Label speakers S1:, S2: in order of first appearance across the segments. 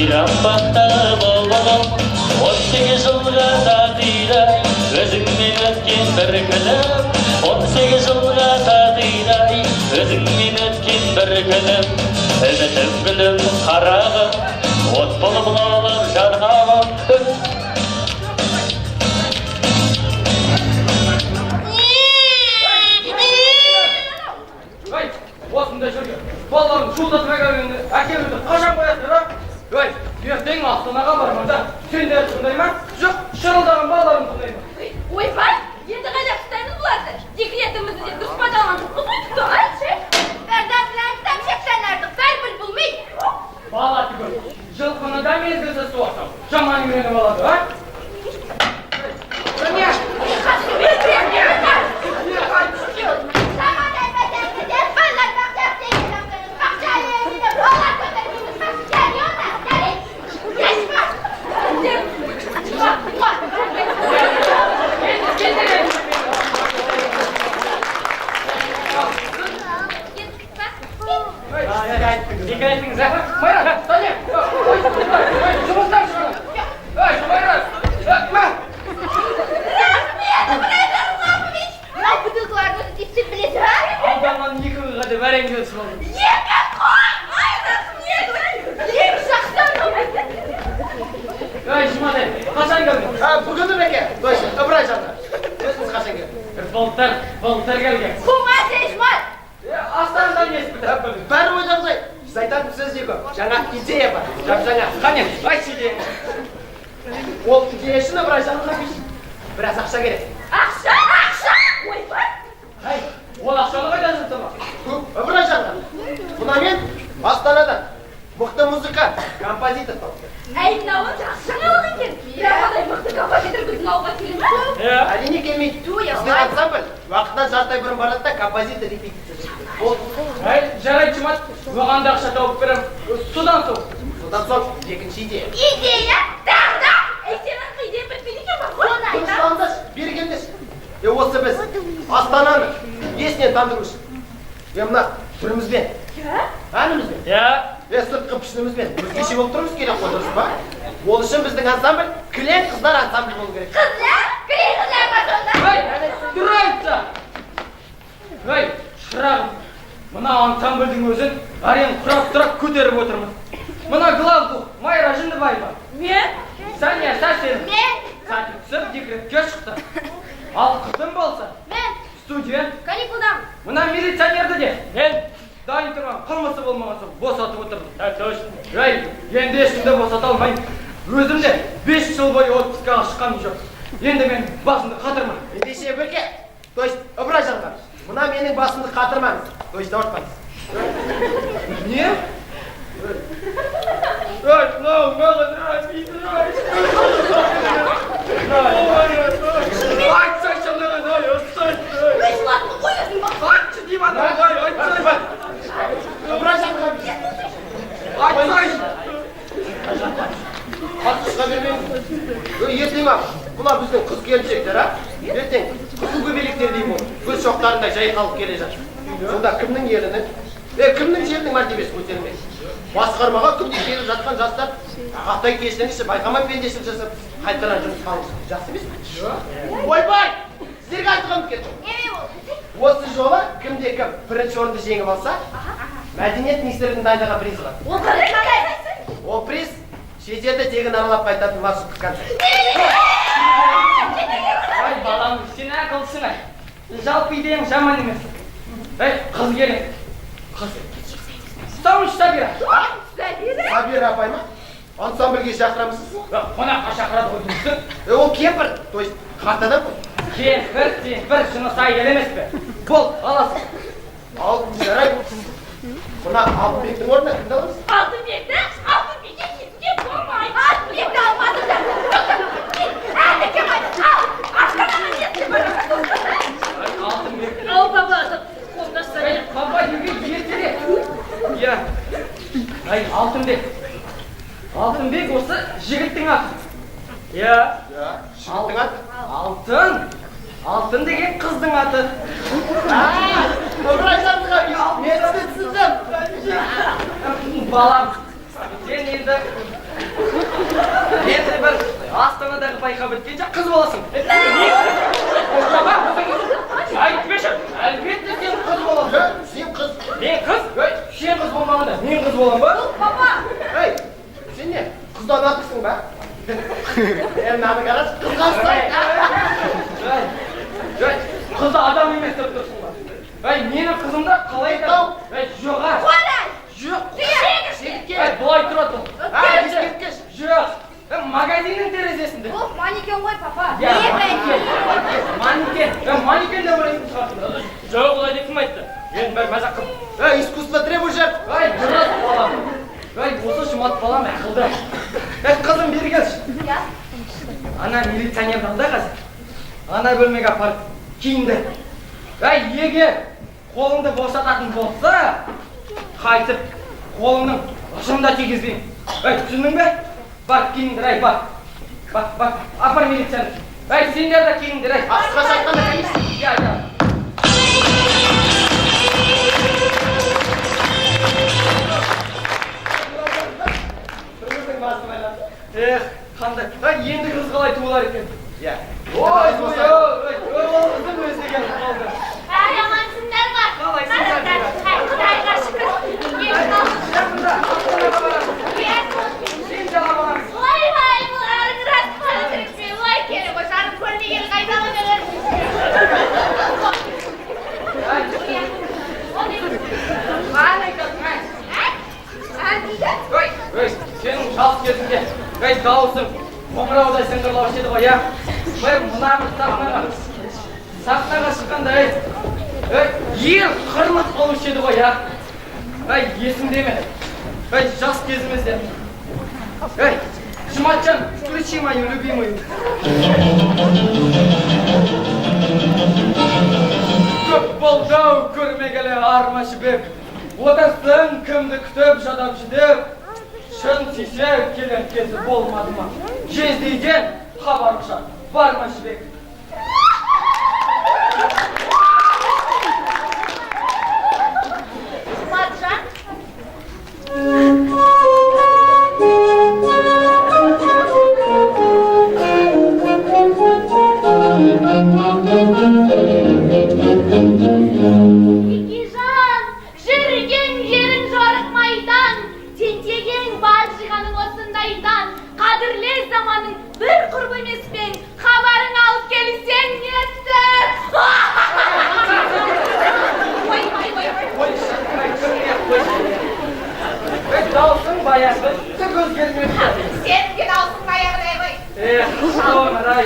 S1: Ширамбақта болмағам 18 жылға татидай өзіңмен өткен бір күнім 18 жылға татидай өзіңмен өткен бір күнім үмітім гүлім қарағым от болып лаулап жанғамын
S2: осында жүрген балаларын шулдатып әкелгенде әкелуді қашан қоясыңдар а? Ой, ертең Астанаға барманда сендер тыңдай ма? Жоқ, шырылдаған балаларым тыңдай ма?
S3: Ойбай, енді қайда ұстаймыз бұларды? Декретімізді де дұрыс пайдаландық қойдық та, айтшы. Бәрден білән кітап шектенердік, бәрбіл білмей.
S2: Бала түгіл, жылқыны да мезгілсіз суарсам, жаман үйреніп алады, а? Міне! Декретіңіз, а? Майра, Таня! Ой, жұмыстан шығады! Ой, Майра! Ма!
S3: Мынау бутылкалардың өзі тепсіп білесің, а?
S2: Алданнан екі қылға деп әреңге өсіп алдым.
S3: Екі қой! Айдасың, екі жақсарым!
S2: Ой, Жұмадай, қашан келдің?
S4: Бүгін беке, точно, ыбырай жандар. Өзіңіз қашан келдің?
S2: Былтыр келген.
S3: Құма сежмай!
S2: Астанадан есіп бітіріп білдің.
S4: Бәрі ойдағызай. Сіз айтатын сөз де көп. Жаңа идея бар. Жап-жаңа.
S2: Қане, айтшы идеяны.
S4: Ол идея үшін ыбырай жанға біраз ақша керек.
S3: Ақша! Ойбай!
S2: Ай, ол ақшаны қайдан жұртты ма?
S4: Ыбырай жанға. Бұна мен Астанадан мықты музыкант, композитор тауып.
S3: Әй, мынауын жақсың алған екен. Бірақ адай мықты композитор күзін ауға келе ме?
S4: Әрине келмейді. Біздің ансамбль уақытынан жарты ай бұрын барады да композитор репетиция жасайды. Болды.
S2: Әй, жарайды Жұмат, оған да ақша тауып берем. Содан соң
S4: екінші идея.
S3: Идея? Тағда! Сенің идея бітпейді екен ба? Оны айта.
S4: Дұрыстандаш, бергендеш. Осы біз Астананы есінен тандыру үшін. Мына түрімізбен, әнімізбен, сыртқы пішінімізбен өзгеше болып тұрмыз керек қой, дұрыс па? Ол үшін біздің ансамбль кілең қыздар ансамбль болу керек.
S3: Қыздар? Кілең қыздар ма сонда?
S2: Ой, тұр айтса! Ой, шырағым, мына ансамбльдің өзін арен құрап көтеріп отырмыз. Мына главбух Майра Жындыбаева.
S3: Мен?
S2: Саня Сасен.
S3: Мен?
S2: Сәті түсіп декретке шықты. Ал қызым болса?
S3: Мен?
S2: Студент.
S3: Каникулдамын.
S2: Мына милиционерді де? Мен? Дайын тұрған қылмысы болмаған соң босатып отырдым. Ой, енді ешкімді босата алмайын. Өзім де 5 жыл бойы отпускаға шыққаным жоқ. Енді мен басымды қатырмын.
S4: Ендеше бөке, то есть ыбырай жанға. Мына менің басымды қатырмаңыз, то есть ауыртпаңыз.
S2: Не? Ой, мынау маған рахмет. Айтсайшы маған, айтсайшы.
S3: Өз уақытын қойасың ба?
S2: Айтшы деймін, айтсайшы.
S4: Ыбырай жанға.
S2: Айтсайшы.
S4: Қатысқа бермеңіз. Ертең ақ, бұла біздің қыз келіншектер, а? Ертең қызыл көбелектердей болып, көз шоқтарында жайқалып келе жатыр. Сонда кімнің елінің, кімнің жерінің мәртебесі көтерілмек? Басқармаға күнде келіп жатқан жастар ағатай кешініңізші байқамай пендешілік жасап, қайтадан жұмыс қалыңыз. Жақсы емес пе? Ойбай! Сіздерге айтылғым келді. Осы жолы кімде-кім бірінші орынды жеңіп алса, мәдениет министрлігінің дайындаған призі бар.
S3: Ол қандай?
S4: Ол приз шетелді тегін аралап қайтатын маршруттық концерт.
S2: Ай, балам, сен ақылсың ай. Жалпы идеяң жаман емес. Ей, қыз келin. Қыз. Сауыш Сабира.
S4: Сабира апай ма? Ансамбльге шақырамысыз?
S2: Қонаққа шақырады ғой дейсің.
S4: Ол кемпір, то есть қарт адам ғой.
S2: Кемпір, шыны сай келемес пе? Бол, аласың.
S4: Ал, жарайды. Мына Алтынбектің орнына кімді аламыз?
S3: Алтынбекті? Алтынбекке кетуге болмайды. Алтынбекті алмадыңдар. Әлі кем айтты? Астанаға жетті бара.
S2: Алтынбек.
S3: Ау, баба, қолдастар.
S2: Баба, неге ертерек? Я. Ай, Алтынбек. Алтынбек осы жігіттің аты. Я.
S4: Жігіттің аты?
S2: Алтын. Алтын деген қыздың аты.
S4: Ыбырай жанға, мен сізді түсіндім.
S2: Балам, сен енді Астанадағы байқап өткенше қыз боласың. Айтпеші, әлбетте сен қыз боласың.
S4: Сен қыз.
S2: Мен қыз? Сен қыз болмағанда, мен қыз болам ба?
S3: Папа!
S4: Ей, сен не? Қыздан атырсың ба? Мынаны қарашы, қызға ұстай.
S2: Қызды адам емес деп тұрсың ба? Менің қызымда қалай айтады? Жоға.
S3: Қуарай!
S2: Жоқ.
S3: Шегіште!
S2: Бұлай тұрады.
S4: Ескерткеш.
S2: Жоқ. Магазиннің терезесінде.
S3: Ол манекен ғой, папа.
S2: Манекен. Манекен де ойлайтын шығарсың. Жоқ, олай деп кім айтты? Мен бір мазақ қылдым.
S4: Искусство требует.
S2: Дұрыс балам. Осы жұмат балам ақылды. Қызым бері келші. Ана милиционердің да қазір. Ана бөлмеге апарып киінді. Егер қолыңды босататын болса, қайтып қолының ұшында тигізбеймін. Түсіндің бе? Бak киіндір, бak. Бak, апар милиционер. Сендер де киіндір,
S4: Асыққа шайтқанда киінсің.
S2: Я. Қандай. Енді қыз қалай туылар екен?
S4: Ой,
S2: қызым өзі келіп қалды.
S3: Амансыңдар ма?
S2: Қалайсыңдар?
S3: Құдайға шүкір.
S2: Сен жала барамыз.
S3: Ой, бұл әрің рас қаны түрікпе. Ой, келі ғой, жарым көрмеген қайдағы менің.
S2: Сенің жас кезінде дауысың қоңыраудай сыңғырлаушы еді ғой, я? Мына бір сахнаға шыққанда ел қырмыз болушы еді ғой, я? Есіңде ме? Жас кезімізде. Жұматжан, включи мою любимую. Көп болды-ау көрмегелі армашы бек. Отырсың кімді күтіп жадап жүдеп. Шын сүйсе келер кезі болмады ма? Жездейден хабарша бар ма жібек?
S3: Жұматжан? Екежан, жүрген жерің жорық майдан, тентеген бар жиғаның осындайдан, қадірле заманың бір құрбы емеспен, хабарын алып келсең нетті?
S2: Даусың баяғы, түк өзгермепті.
S3: Сенің де даусың баяғыдай ғой.
S2: Соңырай.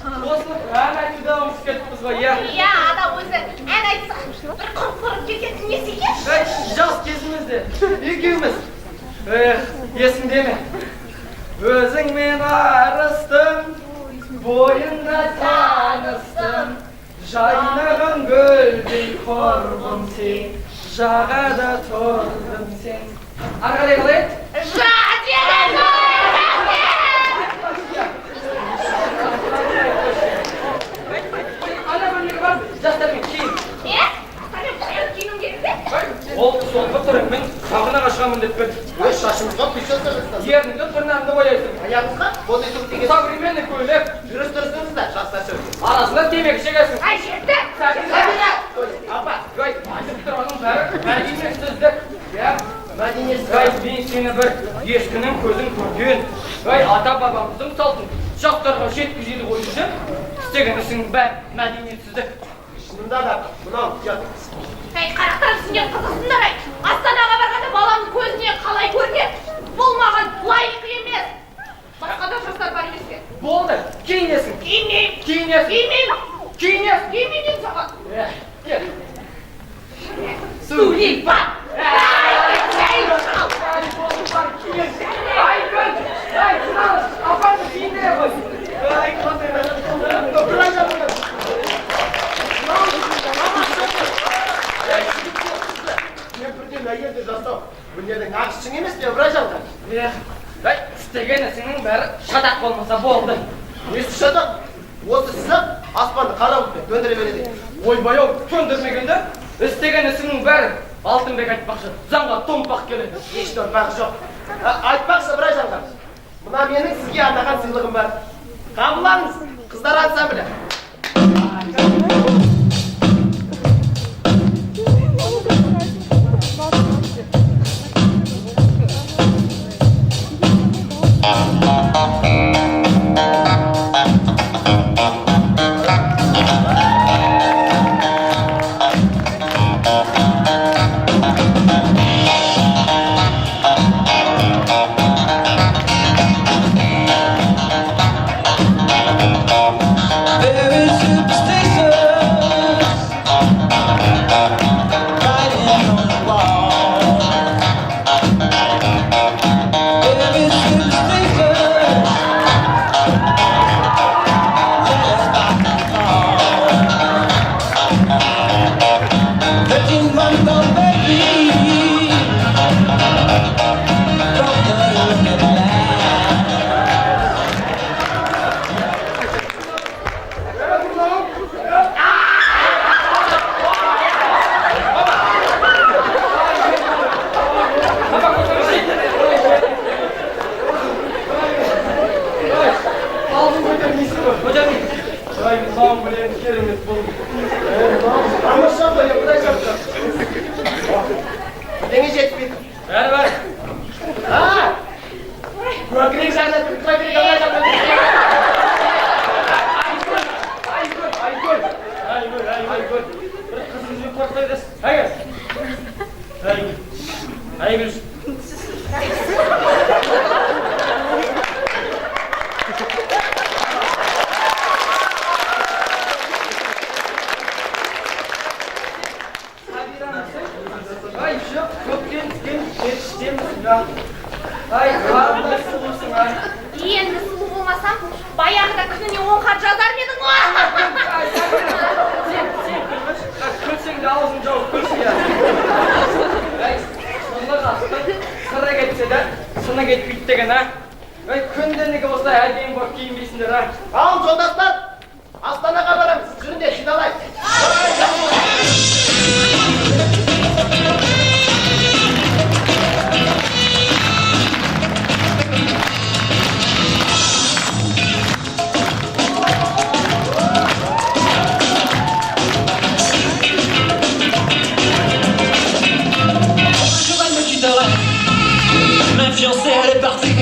S2: Осылық ән айтуды ұмытып кетіппіз ғой, я?
S3: Иә, адам өзі ән айтса, бір құрып кететін несі екен?
S2: Жас кезімізде, екеуміз. Есіңде ме? Өзіңмен арыстым, бойында таныстым, жайнаған гүлдей құрбым сен, жағада тұрдым сен. Арқадай қалай еді? Ана бөлмеге бар, жастармен кейін.
S3: Киінім керек пе?
S2: Ол соңғы тұрып, мен сағынаға шығамын деп бер.
S4: Өз шашымызға құйсасыңыз.
S2: Ерніңді тырнағыңды бояйсың.
S4: Аяғыңызға бодай тұрып деген.
S2: Современный көйлек.
S4: Жүріс-тұрысыңызда жастар сөз.
S2: Арасында темекі шегесің.
S3: Ай, жетті!
S2: Сәбина! Апа, айтып тұрғаның бәрі мәдениетсіздік. Мәдениетсіз. Мен сені бір ешкінің көзін көрген. Ата-бабамыздың салтын жастарға жеткізеді ғой үшін. Істеген ісің бәрі мәдениетсіздік.
S4: Шынында да мынау ұятыңыз.
S3: Қарақтар түсінген қызықсыңдар, Астанаға барғанда баламның көзіне қалай көрінеді? Бұл маған лайық емес. Басқа да жастар бар емес пе?
S2: Болды, киінесің.
S3: Киінбеймін.
S2: Киінесің.
S3: Киінбеймін.
S2: Киінесің.
S3: Киінбеймін саған.
S2: Кел.
S3: Сулипан.
S2: Апаны киіндіре қой.
S4: Мен бірден әйелді жасау. Өнердің ақшың емес пе, Ыбырайжанға?
S2: Істеген ісіңнің бәрі шатақ болмаса болды.
S4: Несі шатақ? Осы сызық аспанды қара бұлтпен төндіре береді.
S2: Ойбай-ау, төндірмегенде істеген ісіңнің бәрі Алтынбек айтпақшы, заңға томпақ келеді.
S4: Еш томпағы жоқ. Айтпақшы, Ыбырайжанға. Mına mening sizga arnagan sыйлыгым бар. Qabul alыңыз, қыздар ансамблі.
S3: Енді сұлу болмасам, баяғыда күніне 10 хат жазар едің ғой.
S2: Сен күлмеш, күлсең де аузың жауып күлсің я. Сонда қастың, сыры кетсе де, сыны кетпейді деген, а? Күнде неге осылай әдейін болып киінбейсіңдер, а?
S4: Ал жолдастар, Астанаға барамыз, жүрінде жиналайық.
S1: Ma fiancée elle est partie.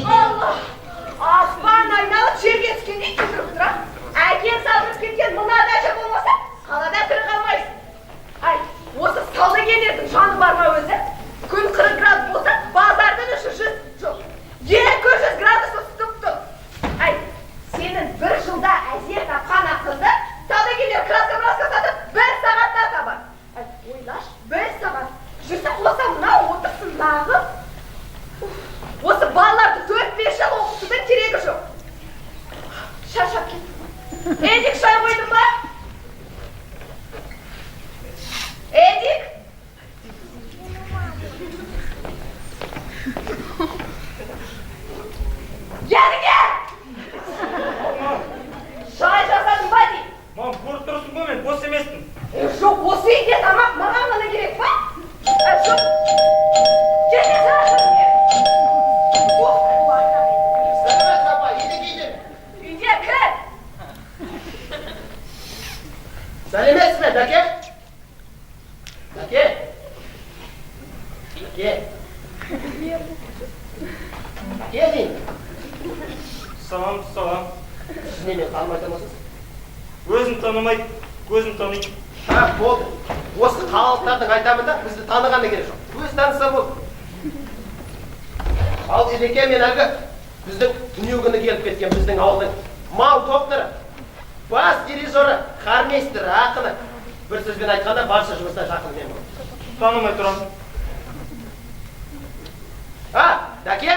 S3: Allah! Аспан айналып жерге түскендей күтіріп тұр, а? Әкем салғырып кеткен мына дәжі болмаса, қалада тірі қалмайсың. Ай, осы саудагерлердің жаны бар ма өзі? Күн 40 градус болса, базардың үші жоқ. 200 градус ыстып тұр. Ай, сенің бір жылда әзер тапқан ақынды саудагерлер краска сатып 1 сағатта табар. Ай, ойлаш, 1 сағат. Жүрсе құласа мына отырсын дағы. Осы балаларды 4-5 жыл оқытудың керегі жоқ. Шаршап кет. Эдик, шай қойдың ба? Эдик? Герге! Шай жасадың ба дейм?
S2: Мам, көріп тұрсың ғой мен, бос емеспін.
S3: Жоқ, осы үйде тамақ маған ғана керек па? Жоқ. Кете сағашадың ер.
S4: Сәлемет апа, үйде кейде?
S3: Үйде кір.
S4: Сәлеметсіз бе, Дәке? Дәке? Дәке? Дәке дейін.
S2: Салам, салам.
S4: Сіз немен қалмай тұрмысыз?
S2: Өзін танымайды, көзін таниды.
S4: Болды. Осы қалалықтардың айтамын да, бізді танығаны керек жоқ. Өзі таныса болды. Ал Ереке мен әлгі біздің дүние күні келіп кеткен біздің ауылдың мал докторы, бас дирижері, хармейстері, ақыны. Бір сөзбен айтқанда барша жұмыстан жақын мен болды.
S2: Танымай тұрамын.
S4: Дәке,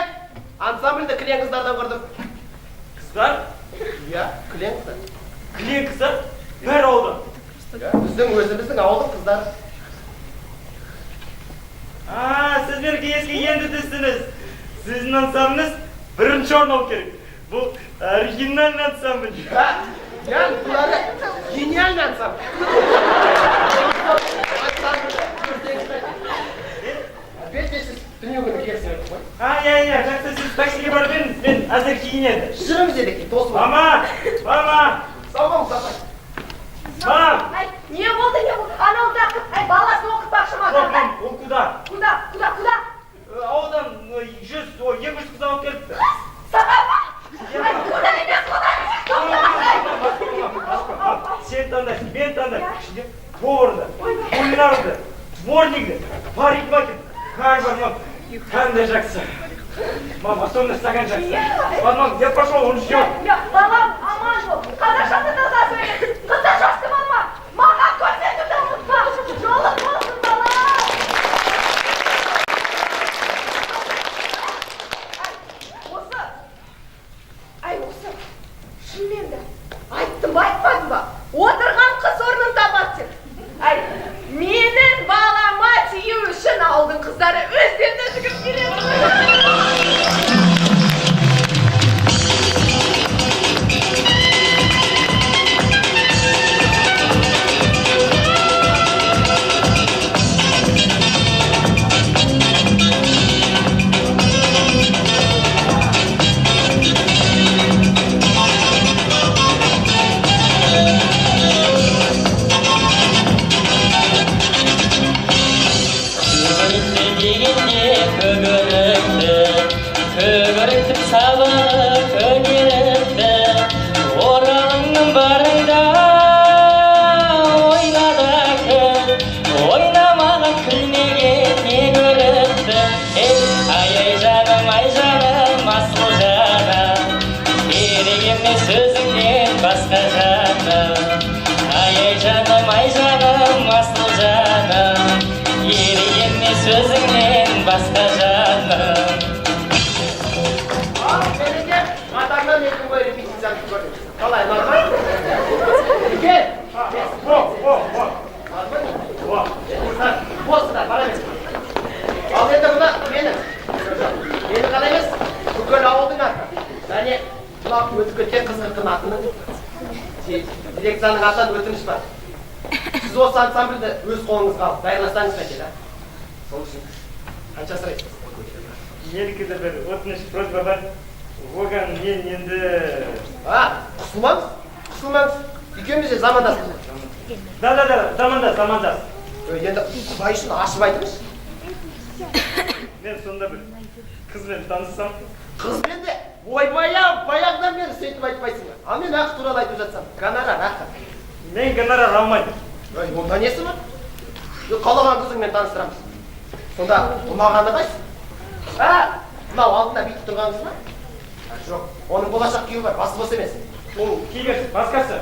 S4: ансамбльді кілең қыздардан құрдым.
S2: Қыздар?
S4: Иә, кілең қыздар.
S2: Кілең қыздар? Бәрі ауылда.
S4: Біздің өзіміздің ауылдың қыздары.
S2: Сіздер кеңеске енді түстіңіз. Сіздің ансамбліңіз бірінші орын алу керек. Бұл оригинальный ансамбль.
S4: Ян, бұлары гениальный ансамбль. Әлбетте сіз дүние күні келсеңіз ғой.
S5: Иә, жақсы сіз таксиге барып едіңіз, мен әзір киінеді.
S4: Жүріңіз едеке, досым.
S5: Мама!
S4: Сау болыңыз, апай.
S5: Мам!
S3: Ай, не болды? Анауында баласын оқытпақшы ма?
S5: Жоқ, мам, ол куда?
S3: Куда?
S5: Аудан 200 қыз алып келіпті.
S3: Саған ба? Ай, куда емес?
S5: Сен таңдайсың, мен таңдайсың. Ішінде поварды, кулинарды, дворникті, парикмахер, қай бар, мам. Қандай жақсы. Мам, особенно стакан жақсы. Мам, я пошел, он ждет.
S3: Балам, аман бол. Қазақшаны таза сөйле. Қызды жасты балама. Маған көрсетуді ұмытпа. Жолың болсын, балам. Осы. Шынымен де. Айттым ба, айтпадым ба? Отырған қыз орнын табады деп. Менің балама тию үшін ауылдың қыздары өздеріне жүгіріп келеді.
S4: Дирекцияның атынан өтініш бар. Сіз осы ансамбльді өз қолыңызға алып дайырласаңыз қайтеді, сол үшін қанша сұрайсыз?
S5: Менікі де бір өтініш просьба бар. Оған мен енді...
S4: Қысылмаңыз. Екеуміз де замандаспыз.
S5: Да, замандас.
S4: Енді құдай үшін ашып айтыңыз.
S5: Мен сонда бір қызбен танысам.
S4: Қызбен де? Баяғыдан бері сөйтіп айтпайсың ба? А мен ақы туралы айтып жатсам, гонорар ақы.
S5: Мен гонорар алмаймын.
S4: Онда несі бар? Қалаған қызыңмен таныстырамыз. Сонда ұнағаны қайсың? Мынау алдында бүйтіп тұрғаныңыз ба? Жоқ, оның болашақ күйеуі бар, басы бос емес.
S5: Ол кейбір басқасы.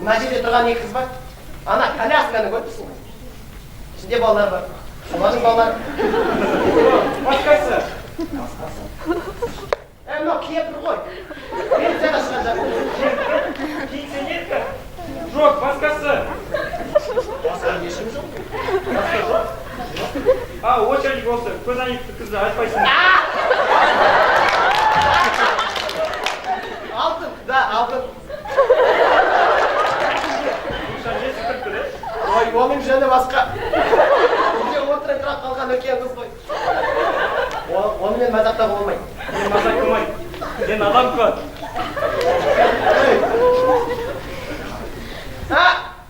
S4: Мына жерде тұрған екі қыз бар. Ана колясканы көріпсің ба? Ішінде балалар бар. Солардың балалары.
S5: Басқасы.
S4: Мынау кепір ғой. Пенсияға шыған жатыр.
S5: Пенсионерка? Жоқ, басқасы.
S4: Басқа ешкім жоқ.
S5: Очередь болса, көз айықты қызды айтпайсың.
S4: Алтын.
S5: Ушан жесі кіріпті, де?
S4: Оның жөні басқа. Үйде отырыңқырап қалған үлкен қыз ғой. Онымен мазақтап болмайды.
S5: Мен мазақ қылмаймын. Сен адам қой.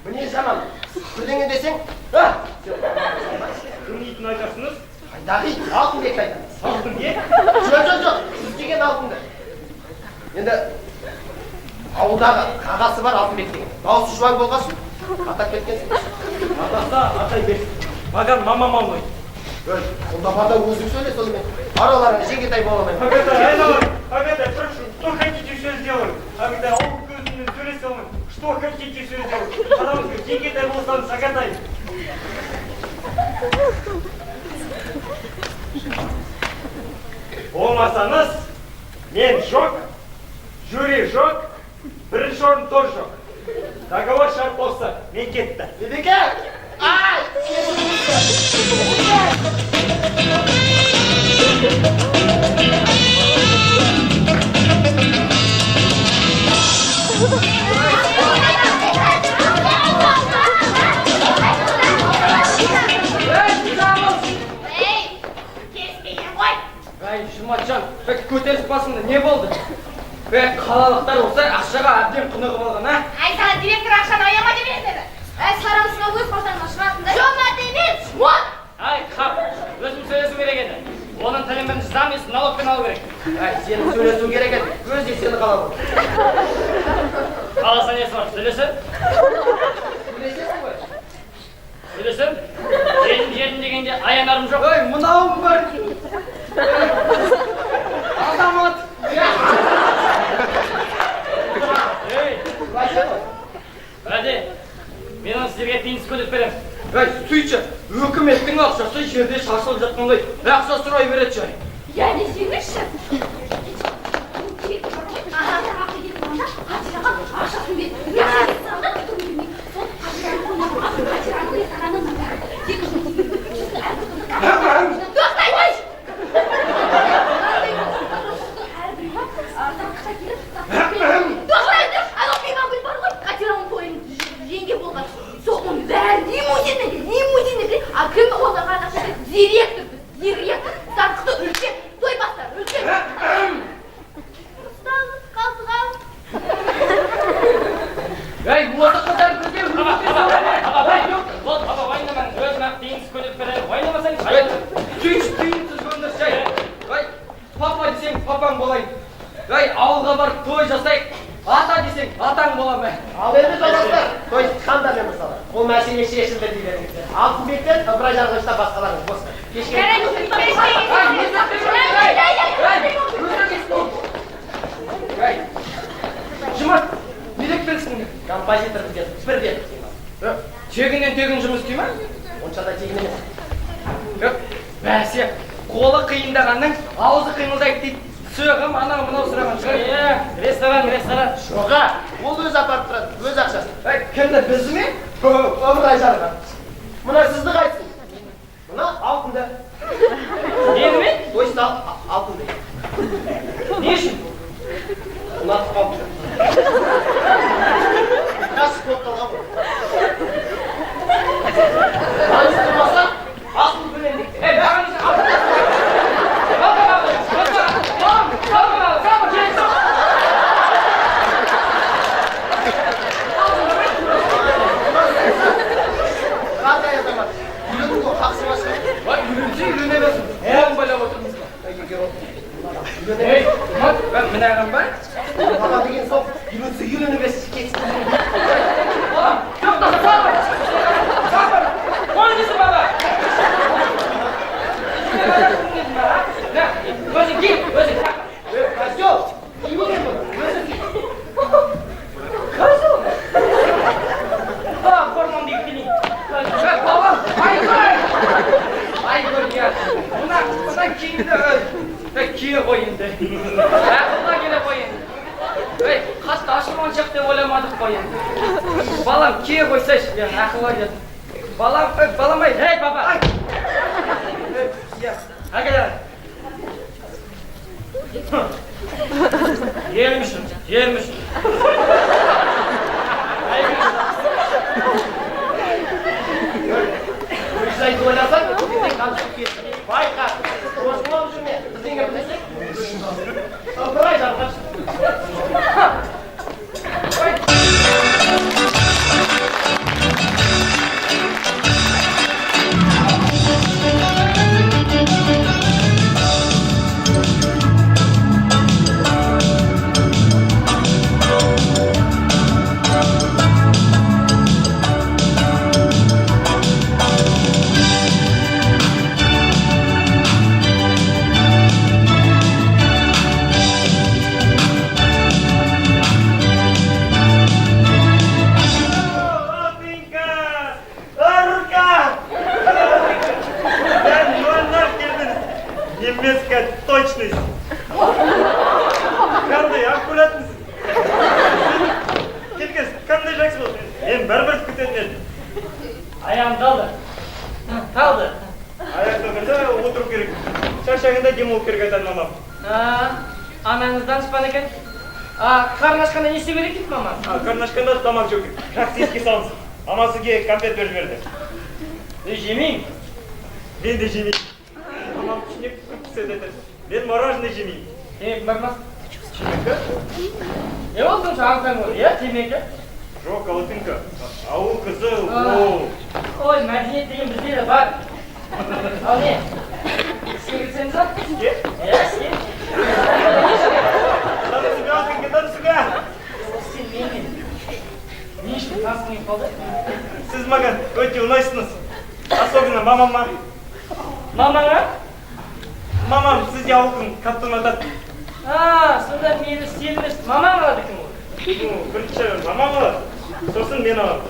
S4: Міне жаман. Бірдеңе десең,
S5: Кім етін айтасыңыз?
S4: қайдағы ит, алтынбек айтамыз.
S5: Алтынбек?
S4: Жоқ, сіз деген алтынды. Енді ауылдағы ағасы бар Алтынбек деген. Дауысы жуан болғасын, атап кеткенсің.
S5: Атаса, атай берсін. Маған мамам алмайды.
S4: Сонда бада өзің сөйле сонымен. Араларыңа жеңгетай бола алмаймын.
S5: Агата, прошу, что хотите, все сделаю. Агата, он көзімен сөйлесе алмайды. Что хотите, все сделаю. Потому что жеңгетай болсаңыз, Агатай. Болмасаңыз, мен жоқ, жюри жоқ, бірінші орын тоже жоқ. Договор шарт болса, мен кетті.
S4: Бебеке!
S2: не болды? Қалалықтар осы ақшаға әбден құнығып алған, а?
S3: Ай, саған директор ақшаны аяма деп еді. Сараңызға өз қалтаңнан шығатын да. Жомарт емес, шмот!
S2: Ай, қап, өзім сөйлесу керек еді. Оның тілін бірінші зам емес, налогпен алу керек.
S4: Ай, сені сөйлесу керек еді. Өз де сені қалап отыр.
S2: Қаласа несі бар, сөйлесін?
S4: Сөйлесесің ғой.
S2: Сөйлесін? Жерін дегенде аянарым жоқ.
S4: Ой, мынауым бар.
S2: Азамат! Ей, бәде, мен оны сіздерге тиынсыз көліп берем.
S4: Ай, сөйтші, өкіметтің ақшасы жерде шашылып жатқандай, ақша сұрай береді жай.
S3: Я не сенеші. Ақшасын берді. Тоқтаймыз! Тоқтайды! Анау Бимагүл бар ғой, Катераның тойын жеңге болған. Соның бәрі лимузинде. А кім оған ақша? Директор. Сарқыты үлкен, той бастар, үлкен. Ұстаңыз, қалтыған.
S2: Ей, осы қыздар бірге Аба, ойнамаңыз, өзім-ақ тиынсыз көліп берем. Ойнамасаңыз,
S4: Сөйтші тиынсыз көндір жай. Ай, папа десең папаң болайын. Ай, ауылға барып той жасайық. Ата десең атаң боламын. Ал енді жолдастар, той қандай мысалы. Ол мәселе шешілді дейді. Алтынбектен ыбырай жарғышта басқаларыңыз бос. Жұмат, не деп келсің? Композитор бізге бірден.
S2: тегіннен тегін жұмыс істей ма?
S4: Онша да тегін емес.
S2: Бәсе, қолы қиындағанның аузы қимылдайды дейді. Сөғім, анау мынау сұраған шығар. Ресторан.
S4: Жоға, ол өз апарып тұрады, өз ақшасы.
S2: Кімді, бізді ме?
S4: Ыбырай жарға. Мына сізді қайтсын. Мына алтынды.
S2: Нені ме?
S4: Ойсты алтынды.
S2: Не үшін?
S4: Ұнатып қалып жүр. Қасық болып қалған ғой. Таныстырмаса, алтын бөлендік.
S2: Бағанызды алтын.
S4: Қандай азамат? Үйлендің ғой, қақсы басқа.
S2: Үйленсе үйлене берсін. Оң байлап отырмыз ба?
S4: Ей,
S2: Мінаған ба?
S4: баба деген сол, үйленсе үйлене берсін, кетсін.
S2: Қойыңызды баба! Өзің кел, өзің тақ.
S4: Козел, үйлене бұл, өзің кел.
S2: Козел? Формам дейік келейін. Бабам, айгөр, мына киімді кие қой енді. Ақылға келе қой енді. Қатты ашылманшақ деп ойламадық қой енді. Балам, кие қойсайшы, ақылға келді. Балам, ей, баба! Әкелер. Елмішін.
S4: Жайды ойласаң, бізден қамшып кетті. Байқа, осылап жүрме, бізден кәпілесек. Ыбырай жарғаш.
S5: Немецкая точность. Қандай аккуратнысыз. Келгіз, қандай жақсы болды. Мен бір күтетін едім.
S2: Аяғым талды.
S5: Аяқта тұрса отыру керек. Шаршағанда демалу керек айтады мамам.
S2: Анаңыз данышпан екен. Қарын ашқанда не істеу керек дейді мама?
S5: Қарын ашқанда тамақ жеу керек. Жақсы еске салыңыз. Мама сізге конфет беріп жіберді.
S2: Жемеймін.
S5: Мен де жемеймін. Мамам түсінек күпсет етеді. Мен мороженое жемеймін.
S2: Бармас.
S4: Темекі?
S2: Не болдың жаңсаң ғой, иә, темекі?
S5: Жоқ, Алтынка. Ауыл қызы, оу.
S2: Ой, мәдениет деген бізде де бар. Ал не? Сен кірсеңіз ба?
S5: Сізге?
S2: Иә, сен.
S5: Танысуға, Алтынка, танысуға.
S2: Сен менімен. Не үшін танысқың қалды?
S5: Сіз маған өте ұнайсыңыз. Особенно мамама.
S2: Мамаңа?
S5: Мамам сізге ауылдың қатты ұнатады.
S2: Сонда мені сен емес, мамаң алады екен ғой.
S5: Бірінші мамам алады, сосын мен аламын.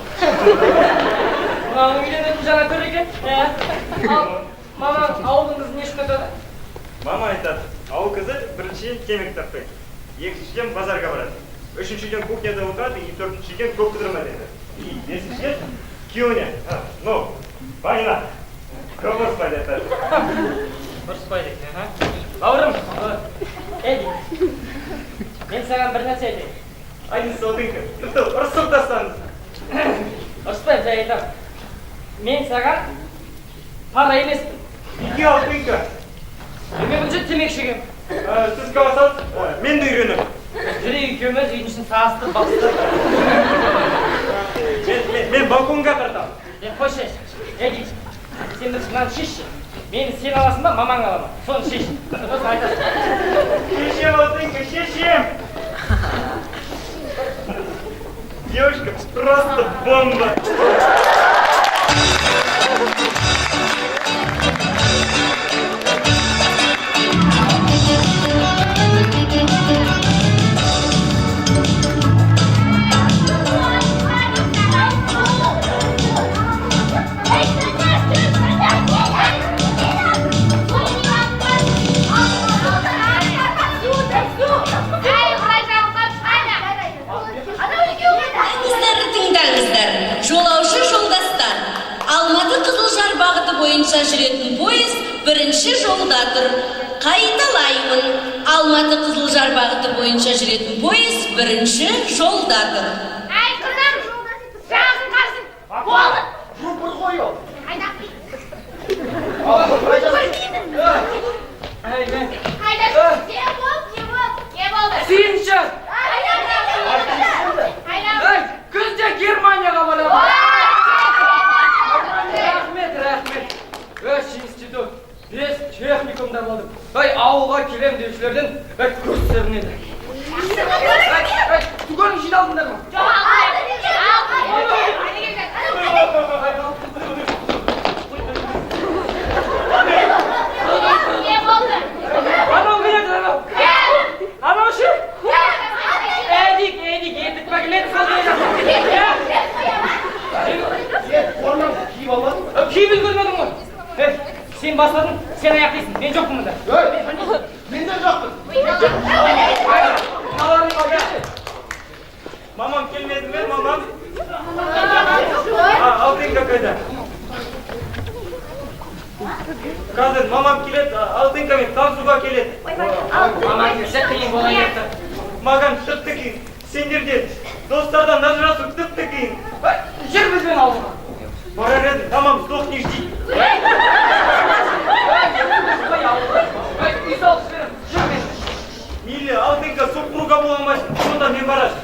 S2: Мамаң үйленетін жаңа төр екен. Ал мамаң ауылдың қызын не үшін ұнатады?
S5: Мама айтады, ауыл қызы біріншіден темекі тартпайды, екіншіден базарға барады, үшіншіден кухняда отырады, и төртіншіден көп кідірме дейді. И бесіншіден күйеуіне, байына, көп ұрыспайды айтады.
S2: Ұрыспайды екен, бауырым, әйді. Мен саған бір нәрсе айтайын.
S5: Айтыңыз, Алтынка, тіпті ұрысып тастаңыз.
S2: Ұрыспайым, жай айтамын. Мен саған пара емеспін.
S5: Неге, Алтынка?
S2: Мен бұл темекі шегемін.
S5: Сіз қаласаңыз, мен де үйренемін.
S2: Жүрейік екеуміз үйдің ішін сағыстырып бақыстырып.
S5: Мен балконға тартамын.
S2: Қойшы, әйді. Сен бірінші мынаны шешші. Мені сен аласың ба, мамаң ала ма? Соны шеш. Сосын айтасың.
S5: Шешем, Алтынка, шешем! Девушка просто бомба!
S6: Жолаушы жолдастар, Алматы Қызылжар бағыты бойынша жүретін пойыз бірінші жолда тұр. Қайталаймын, Алматы Қызылжар бағыты бойынша жүретін пойыз бірінші жолда тұр.
S3: Әй, қызым, жағын қарсын. Болды.
S4: Рупор қой ол.
S3: Қайда?
S2: Әйді.
S3: Қайда? Не болды?
S2: Сүйінші.
S3: Қайда?
S2: Күзде Германияға барады. Рахмет. Институт. Бес техникумдар болдым. Ауылға келем деушілерден көрстерінеді. Түгелін жиналдыңдар ма?
S3: Не болды?
S2: Анау келеді, анау. Анау ше? Әдік, ендік мәгілет сол келеді.
S4: Сен формаңды киіп алмадың ба?
S2: Киіп үлгермедің ғой. Сен басладың, сен аяқтайсың. Мен жоқпын мұнда.
S4: Мен де жоқпын.
S5: Мамам келмеді ме, мамам? Алтынка қайда? Қазір мамам келеді, Алтынкамен танысуға келеді.
S2: Мамаң келсе қиын болайын депті.
S5: Маған тіпті қиын. Сендерден, достардан ажырасу тіпті қиын.
S2: Жер бізбен ауылға.
S5: Барар едім, тамам, сдох не жди.
S2: Үй салып жіберем. Жүрмен.
S5: Мейлі, Алтынка супруга бола алмайсың, сонда мен барасың.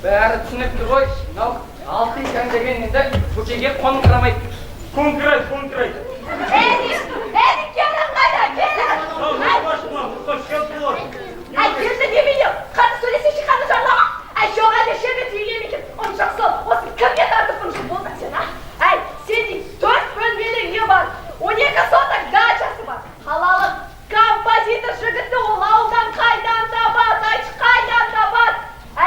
S2: Бәрі түсінікті ғой. Мынау Алтынкаң деген енді көкеге қоңқырамайды.
S5: Конкурент.
S3: Әдік кемрен қайда?
S5: Мұқаш, кем болады.
S3: Әй, келді демейді. Қаны сөйлесеші, қаны жарлама. Әй, жоға де шербет үйген екен. Оны жақсы ол. Осы кімге тартып бұншы болда сен, Әй, сенде 4 бөлмелі үйі бар. 12 соток дачасы бар. Қалалық композитор жігітті ол ауылдан қайдан табады, айтшы қайдан табады.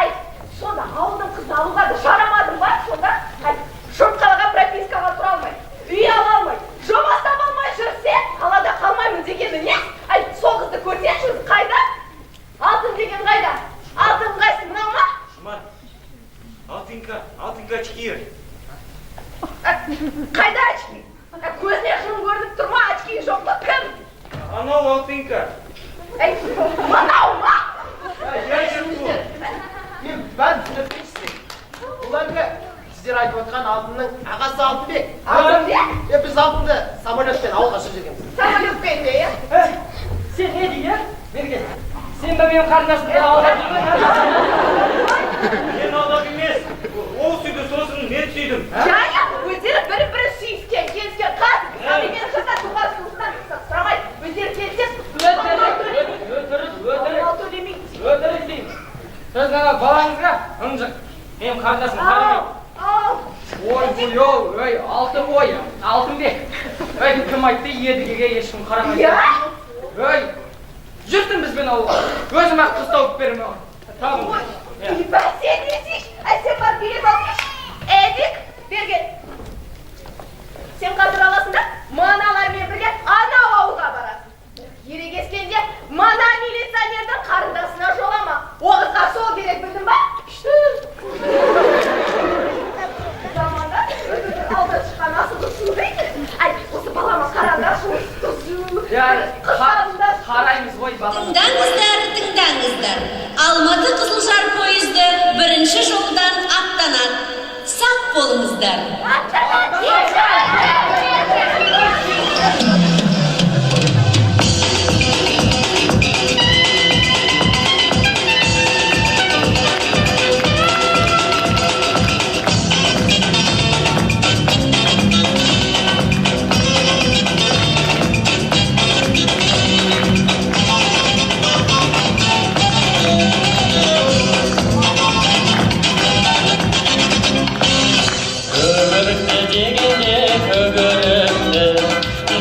S3: Әй, сонда ауылдың қызды алуға да жарамадың ба? Сонда, әй, жұмқалаға пропискаға тұра алмай, үй ала алмай, жоба таба алмай жүрсе, қалада қалмаймын дегені не? Әй, сол қызды көрсеңші, өзі қайда? Алтын деген қайда? Алтын қайсы, мынау ма?
S5: Жұман, Алтынка очки.
S3: Қайда очки? Көзіне жын көрініп тұр ма, очки жоқ па, кім?
S5: Анау Алтынка.
S3: Әй, мынау ма?
S5: Я жүрмін.
S4: Мен бәрін түсінікпейсің. Бұл әлгі сіздер айтып отқан Алтынның ағасы Алтынбек.
S3: Алтынбек?
S4: Біз Алтынды самолетпен ауылға шығып жүргенбіз.
S3: Самолетпен де,
S2: Сен не дейді, Берген? Sen de benim kardeşimden aldın.
S5: Men aldап емес. Ол сүйді сосын мен сүйдім.
S3: Жаңа өздері бір-бірі сүйіскен, келіскен, қазір мені жаса туған туыстан сұрамай, өздері келіскен.
S2: Өтірік деймін. Сіз ғана балаңызға ынжық. Менің қарындасым қарамайды. Ой, ой, алтын ой, алтынбек. Ой, кім айтты едігеге ешкім қарамайды. Ой, жүрсің бізбен ауылға. Өзім-ақ қыз тауып беремін оған. Tamam.
S3: Ben sen değilsin. Sen var bilet almış. Edik bergen. Sen kadar alasın da manalarмен бірге ana ауылға барасың. Ере кескенде мана милиционердің қарындасына жолама. O қызға сол керек білдің ба? Заманда алда шыққан асылды сүймейді. Ай, осы балама қараңдаршы, осы тұзу.
S2: Қараймыз ғой балам.
S6: Тыңдаңыздар. Алматы Қызылжар пойызы бірінші жолдан аттанады. Сақ болыңыздар.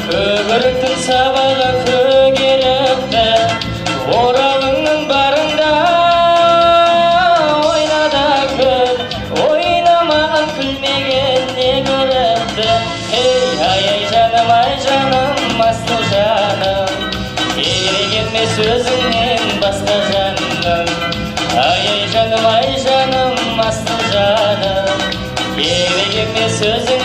S1: Көбіріктің сабағы көгеріпті, оралыңның барында ойнада күл, ойнамаған күлмеген не көріпті. Ай жаным, асыл жаным, керек емес өзіңнен басқа жаным. Ай жаным, асыл жаным, керек емес өзіңнен